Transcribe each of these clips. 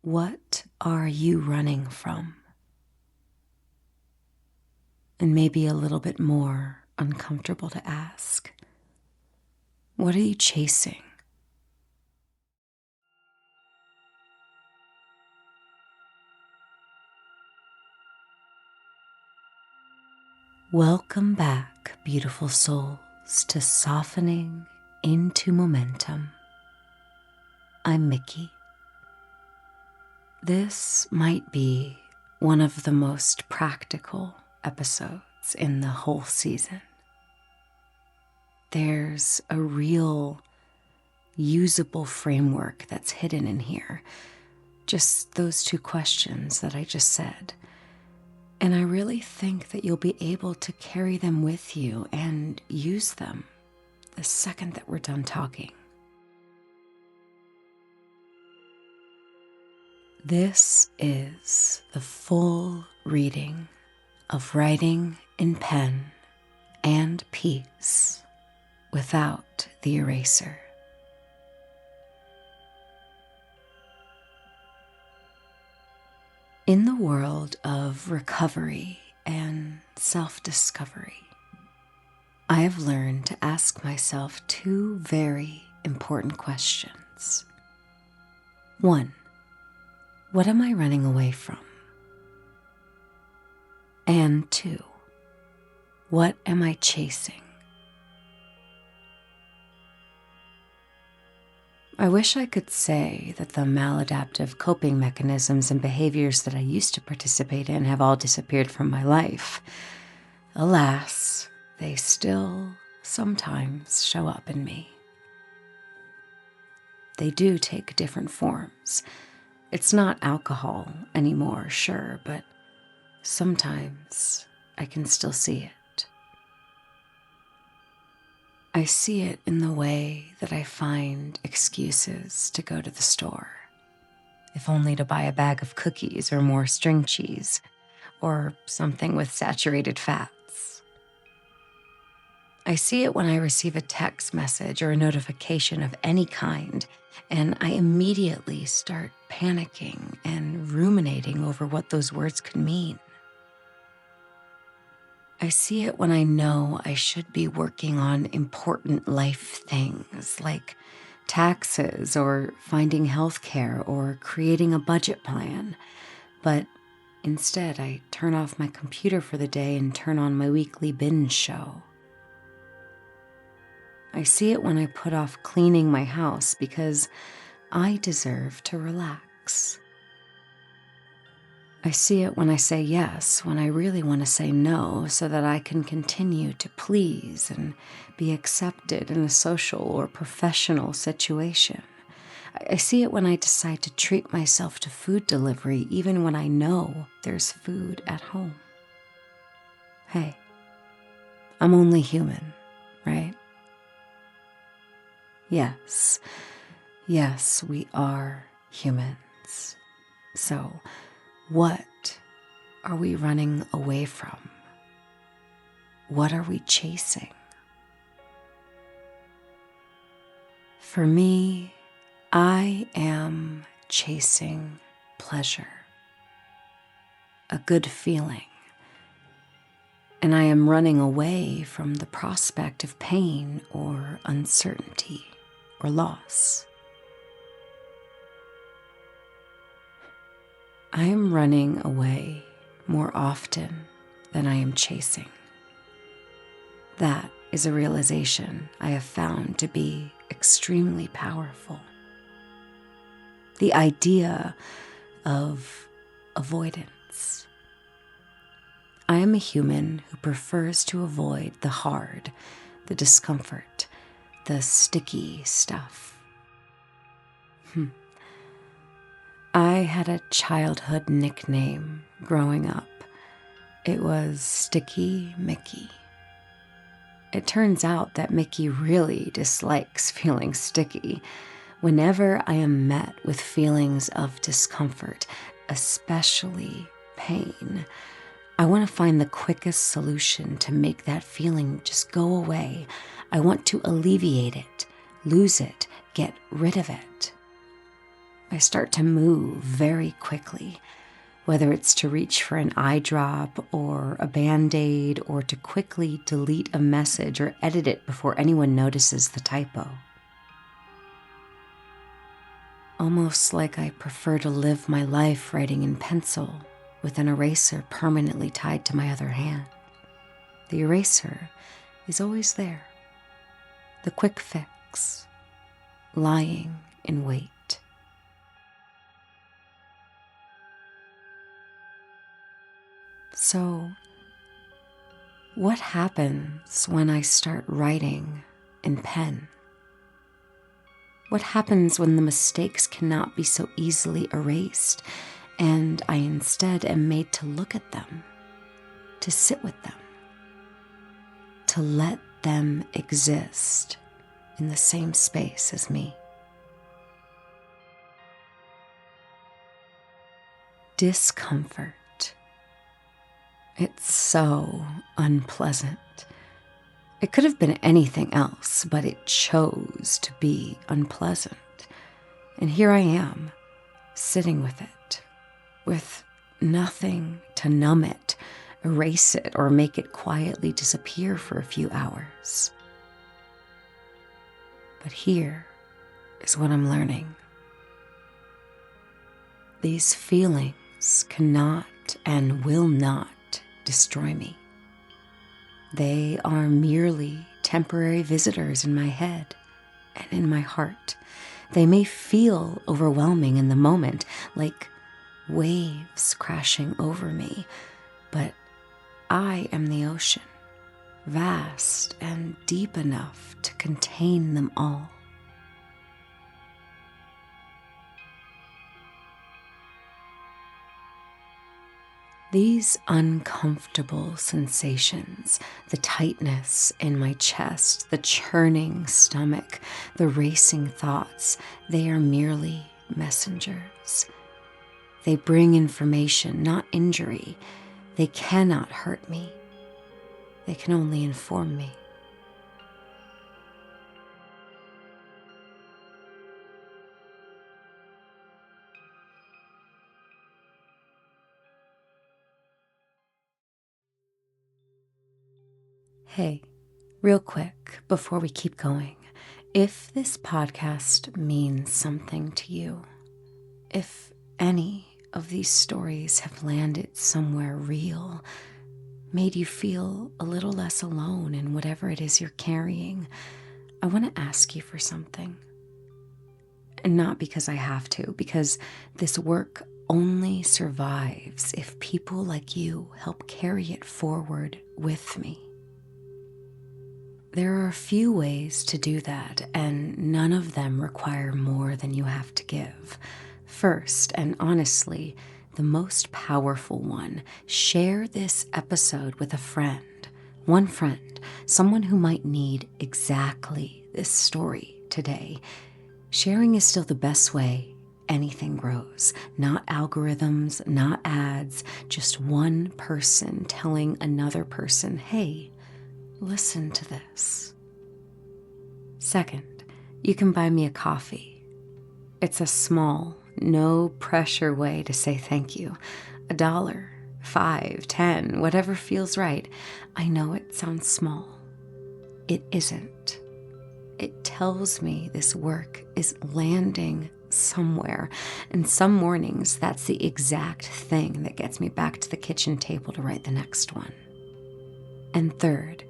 What are you running from? And maybe a little bit more uncomfortable to ask. What are you chasing? Welcome back, beautiful souls, to Softening into Momentum. I'm Miki. This might be one of the most practical episodes in the whole season. There's a real usable framework that's hidden in here. Just those two questions that I just said. And I really think that you'll be able to carry them with you and use them the second that we're done talking. This is the full reading of Writing in Pen and Peace without the eraser. In the world of recovery and self-discovery, I have learned to ask myself two very important questions. 1, what am I running away from? And 2, what am I chasing? I wish I could say that the maladaptive coping mechanisms and behaviors that I used to participate in have all disappeared from my life. Alas, they still sometimes show up in me. They do take different forms. It's not alcohol anymore, sure, but sometimes I can still see it. I see it in the way that I find excuses to go to the store, if only to buy a bag of cookies or more string cheese, or something with saturated fats. I see it when I receive a text message or a notification of any kind, and I immediately start panicking and ruminating over what those words could mean. I see it when I know I should be working on important life things like taxes or finding health care or creating a budget plan. But instead, I turn off my computer for the day and turn on my weekly binge show. I see it when I put off cleaning my house because I deserve to relax. I see it when I say yes, when I really want to say no, so that I can continue to please and be accepted in a social or professional situation. I see it when I decide to treat myself to food delivery, even when I know there's food at home. Hey, I'm only human, right? Yes, we are humans. So, what are we running away from? What are we chasing? For me, I am chasing pleasure, a good feeling, and I am running away from the prospect of pain or uncertainty or loss. I am running away more often than I am chasing. That is a realization I have found to be extremely powerful. The idea of avoidance. I am a human who prefers to avoid the hard, the discomfort, the sticky stuff. I had a childhood nickname growing up. It was Sticky Mickey. It turns out that Mickey really dislikes feeling sticky. Whenever I am met with feelings of discomfort, especially pain, I want to find the quickest solution to make that feeling just go away. I want to alleviate it, lose it, get rid of it. I start to move very quickly, whether it's to reach for an eye drop or a Band-Aid or to quickly delete a message or edit it before anyone notices the typo. Almost like I prefer to live my life writing in pencil with an eraser permanently tied to my other hand. The eraser is always there. The quick fix, lying in wait. So, what happens when I start writing in pen? What happens when the mistakes cannot be so easily erased and I instead am made to look at them, to sit with them, to let them exist in the same space as me? Discomfort. It's so unpleasant. It could have been anything else, but it chose to be unpleasant. And here I am, sitting with it, with nothing to numb it, erase it, or make it quietly disappear for a few hours. But here is what I'm learning. These feelings cannot and will not destroy me. They are merely temporary visitors in my head and in my heart. They may feel overwhelming in the moment, like waves crashing over me, but I am the ocean, vast and deep enough to contain them all. These uncomfortable sensations, the tightness in my chest, the churning stomach, the racing thoughts, they are merely messengers. They bring information, not injury. They cannot hurt me. They can only inform me. Hey, real quick, before we keep going, if this podcast means something to you, if any of these stories have landed somewhere real, made you feel a little less alone in whatever it is you're carrying, I want to ask you for something. And not because I have to, because this work only survives if people like you help carry it forward with me. There are a few ways to do that, and none of them require more than you have to give. First, and honestly, the most powerful one, share this episode with a friend. One friend, someone who might need exactly this story today. Sharing is still the best way anything grows. Not algorithms, not ads, just one person telling another person, hey, listen to this. Second, you can buy me a coffee. It's a small, no pressure way to say thank you. $1, $5, $10, whatever feels right. I know it sounds small. It isn't. It tells me this work is landing somewhere. And some mornings, that's the exact thing that gets me back to the kitchen table to write the next one. And third,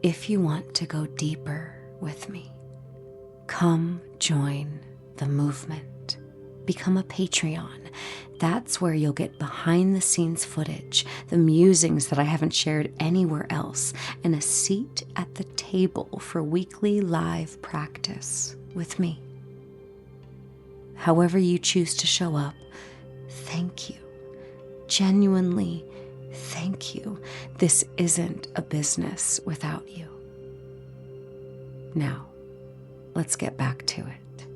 if you want to go deeper with me, come join the movement. Become a Patreon. That's where you'll get behind the scenes footage, the musings that I haven't shared anywhere else, and a seat at the table for weekly live practice with me. However you choose to show up, thank you. Genuinely, thank you. This isn't a business without you. Now, let's get back to it.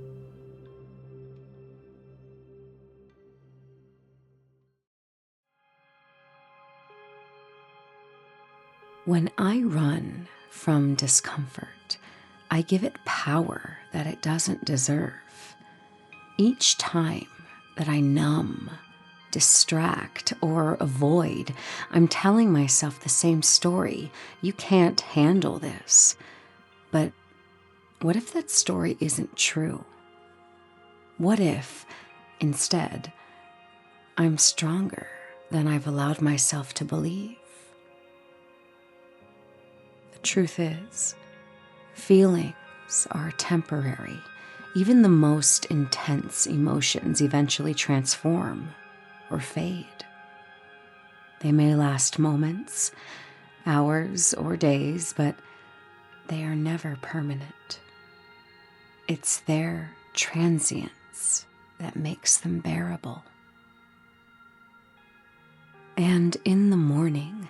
When I run from discomfort, I give it power that it doesn't deserve. Each time that I numb, distract, or avoid, I'm telling myself the same story. You can't handle this. But what if that story isn't true? What if, instead, I'm stronger than I've allowed myself to believe? The truth is, feelings are temporary. Even the most intense emotions eventually transform or fade. They may last moments, hours, or days, but they are never permanent. It's their transience that makes them bearable. And in the morning,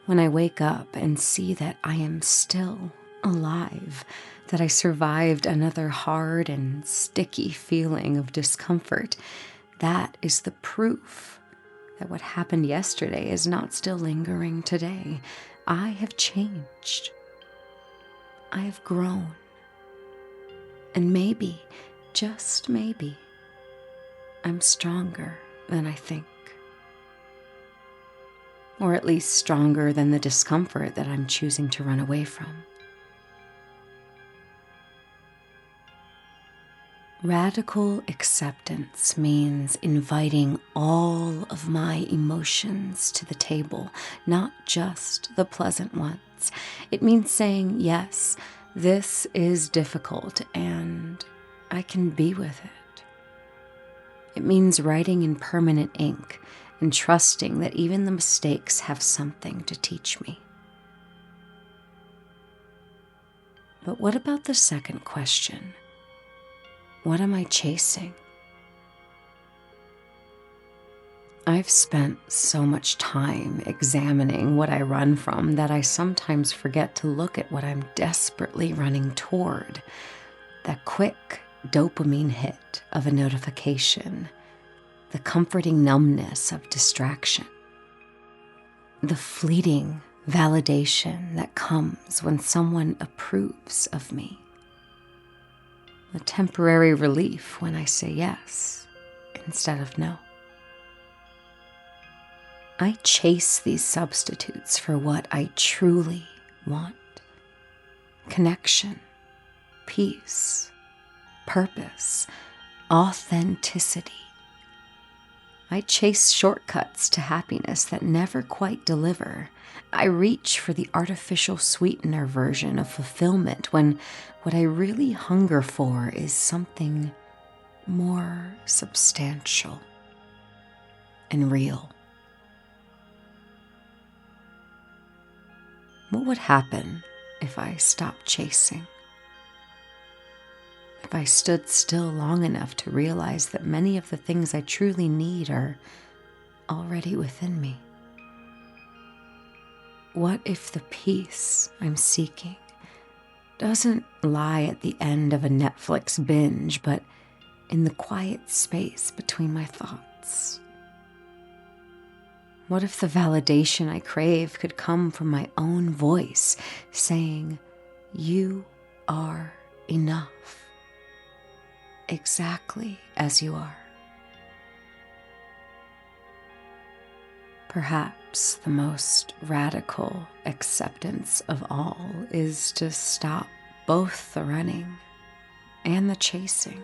when I wake up and see that I am still alive, that I survived another hard and sticky feeling of discomfort, that is the proof that what happened yesterday is not still lingering today. I have changed. I have grown. And maybe, just maybe, I'm stronger than I think. Or at least stronger than the discomfort that I'm choosing to run away from. Radical acceptance means inviting all of my emotions to the table, not just the pleasant ones. It means saying, yes, this is difficult and I can be with it. It means writing in permanent ink and trusting that even the mistakes have something to teach me. But what about the second question? What am I chasing? I've spent so much time examining what I run from that I sometimes forget to look at what I'm desperately running toward. That quick dopamine hit of a notification, the comforting numbness of distraction, the fleeting validation that comes when someone approves of me. A temporary relief when I say yes instead of no. I chase these substitutes for what I truly want. Connection, peace, purpose, authenticity. I chase shortcuts to happiness that never quite deliver. I reach for the artificial sweetener version of fulfillment when what I really hunger for is something more substantial and real. What would happen if I stopped chasing? If I stood still long enough to realize that many of the things I truly need are already within me? What if the peace I'm seeking doesn't lie at the end of a Netflix binge, but in the quiet space between my thoughts? What if the validation I crave could come from my own voice saying, "You are enough, exactly as you are"? Perhaps the most radical acceptance of all is to stop both the running and the chasing.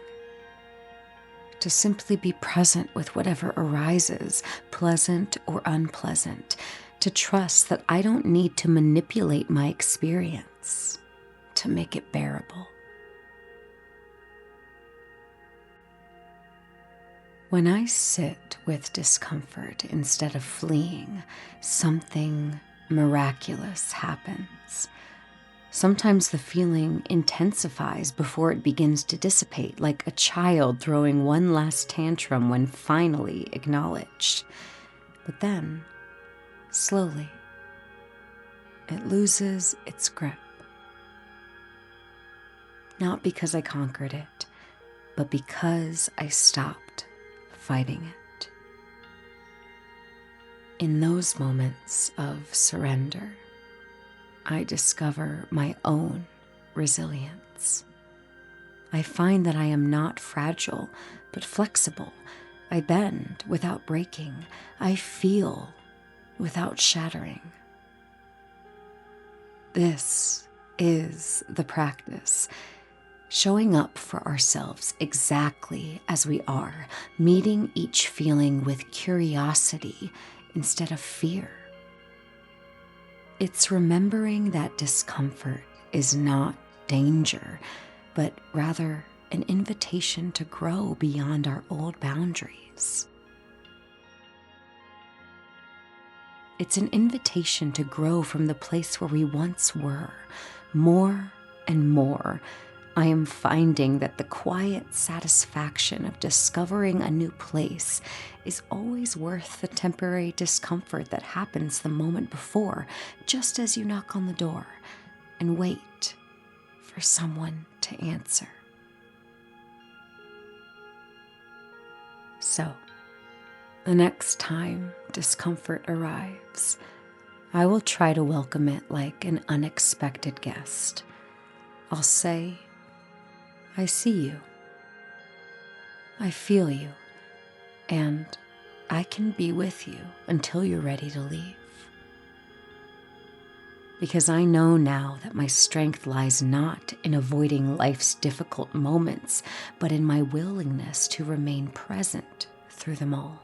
To simply be present with whatever arises, pleasant or unpleasant. To trust that I don't need to manipulate my experience to make it bearable. When I sit with discomfort instead of fleeing, something miraculous happens. Sometimes the feeling intensifies before it begins to dissipate, like a child throwing one last tantrum when finally acknowledged. But then, slowly, it loses its grip. Not because I conquered it, but because I stopped fighting it. In those moments of surrender, I discover my own resilience. I find that I am not fragile, but flexible. I bend without breaking. I feel without shattering. This is the practice. Showing up for ourselves exactly as we are, meeting each feeling with curiosity instead of fear. It's remembering that discomfort is not danger, but rather an invitation to grow beyond our old boundaries. It's an invitation to grow from the place where we once were. More and more, I am finding that the quiet satisfaction of discovering a new place is always worth the temporary discomfort that happens the moment before, just as you knock on the door and wait for someone to answer. So, the next time discomfort arrives, I will try to welcome it like an unexpected guest. I'll say, I see you, I feel you, and I can be with you until you're ready to leave. Because I know now that my strength lies not in avoiding life's difficult moments, but in my willingness to remain present through them all.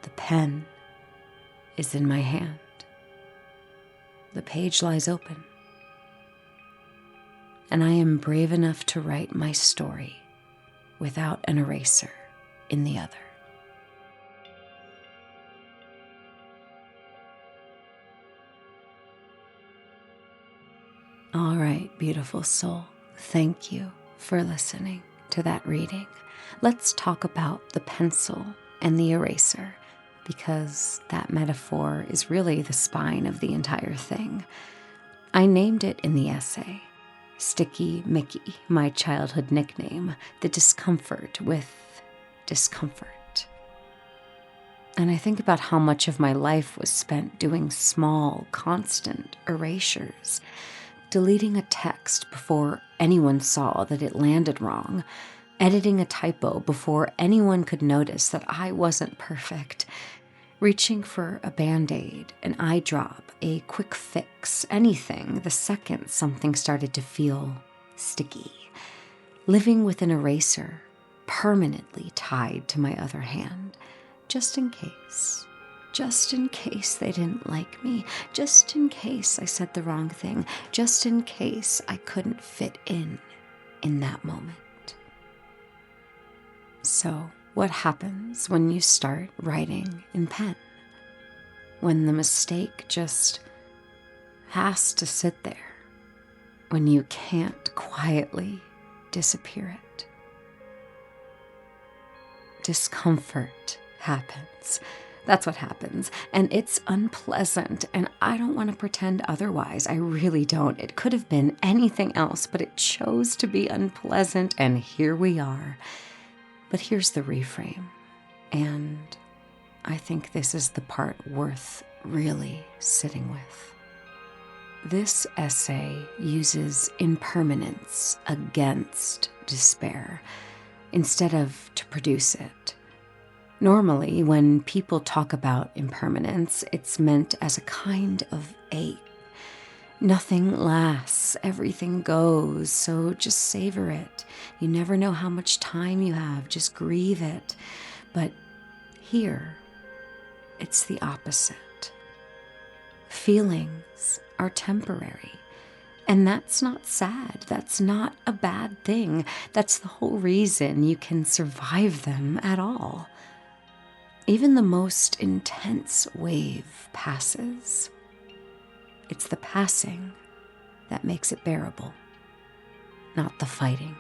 The pen is in my hand. The page lies open. And I am brave enough to write my story without an eraser in the other. All right, beautiful soul, thank you for listening to that reading. Let's talk about the pencil and the eraser, because that metaphor is really the spine of the entire thing. I named it in the essay, Sticky Miki, my childhood nickname, the discomfort with discomfort. And I think about how much of my life was spent doing small, constant erasures, deleting a text before anyone saw that it landed wrong, editing a typo before anyone could notice that I wasn't perfect, reaching for a Band-Aid, an eye drop, a quick fix, anything the second something started to feel sticky, living with an eraser permanently tied to my other hand, just in case they didn't like me, just in case I said the wrong thing, just in case I couldn't fit in that moment. So, what happens when you start writing in pen? When the mistake just has to sit there, when you can't quietly disappear it. Discomfort happens. That's what happens, and it's unpleasant, and I don't want to pretend otherwise. I really don't. It could have been anything else, but it chose to be unpleasant, and here we are. But here's the reframe, and I think this is the part worth really sitting with. This essay uses impermanence against despair instead of to produce it. Normally, when people talk about impermanence, it's meant as a kind of ache. Nothing lasts, everything goes, so just savor it. You never know how much time you have, just grieve it. But here, it's the opposite. Feelings are temporary, and that's not sad. That's not a bad thing. That's the whole reason you can survive them at all. Even the most intense wave passes. It's the passing that makes it bearable, not the fighting.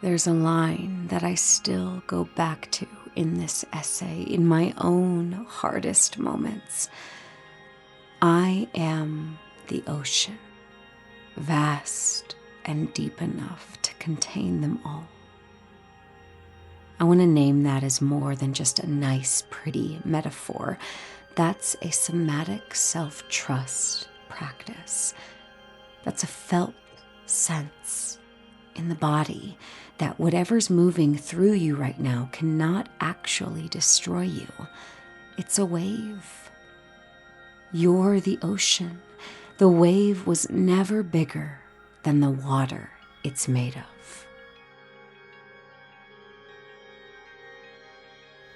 There's a line that I still go back to in this essay in my own hardest moments. I am the ocean, vast and deep enough to contain them all. I want to name that as more than just a nice, pretty metaphor. That's a somatic self-trust practice. That's a felt sense in the body that whatever's moving through you right now cannot actually destroy you. It's a wave. You're the ocean. The wave was never bigger than the water it's made of.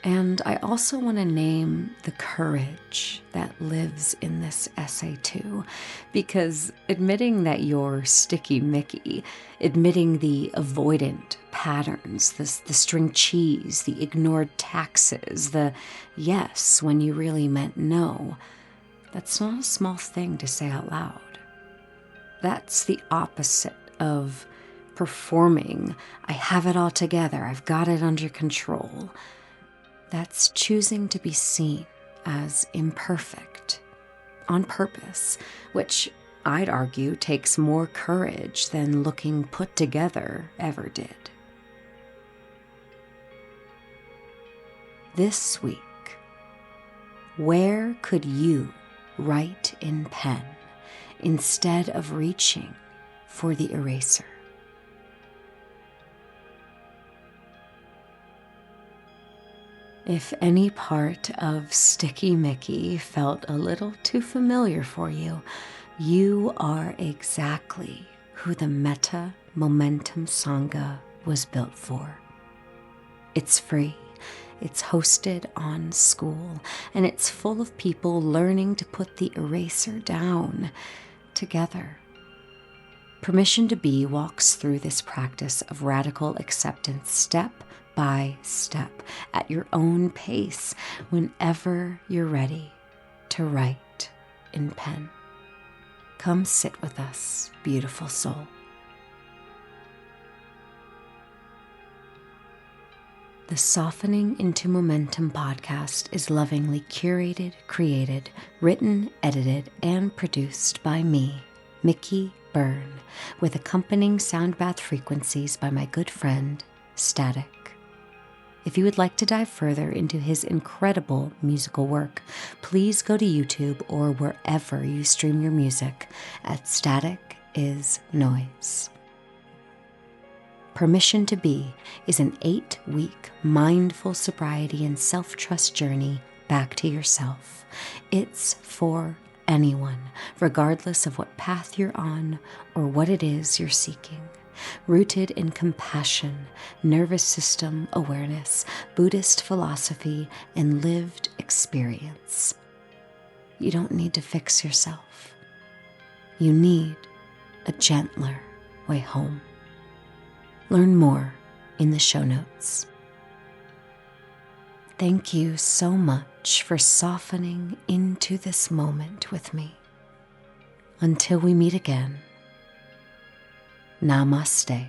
And I also want to name the courage that lives in this essay too, because admitting that you're sticky Mickey, admitting the avoidant patterns, the string cheese, the ignored taxes, the yes when you really meant no, that's not a small thing to say out loud. That's the opposite of performing, I have it all together, I've got it under control. That's choosing to be seen as imperfect on purpose, which I'd argue takes more courage than looking put together ever did. This week, where could you write in pen instead of reaching for the eraser? If any part of Sticky Mickey felt a little too familiar for you, you are exactly who the Meta Momentum Sangha was built for. It's free, it's hosted on School, and it's full of people learning to put the eraser down together. Permission to Be walks through this practice of radical acceptance step by step, at your own pace, whenever you're ready to write in pen. Come sit with us, beautiful soul. The Softening into Momentum podcast is lovingly curated, created, written, edited, and produced by me, Miki Byrne, with accompanying sound bath frequencies by my good friend, Static. If you would like to dive further into his incredible musical work, please go to YouTube or wherever you stream your music at Static is Noise. Permission to Be is an 8-week mindful sobriety and self-trust journey back to yourself. It's for anyone, regardless of what path you're on or what it is you're seeking. Rooted in compassion, nervous system awareness, Buddhist philosophy, and lived experience. You don't need to fix yourself. You need a gentler way home. Learn more in the show notes. Thank you so much for softening into this moment with me. Until we meet again, Namaste.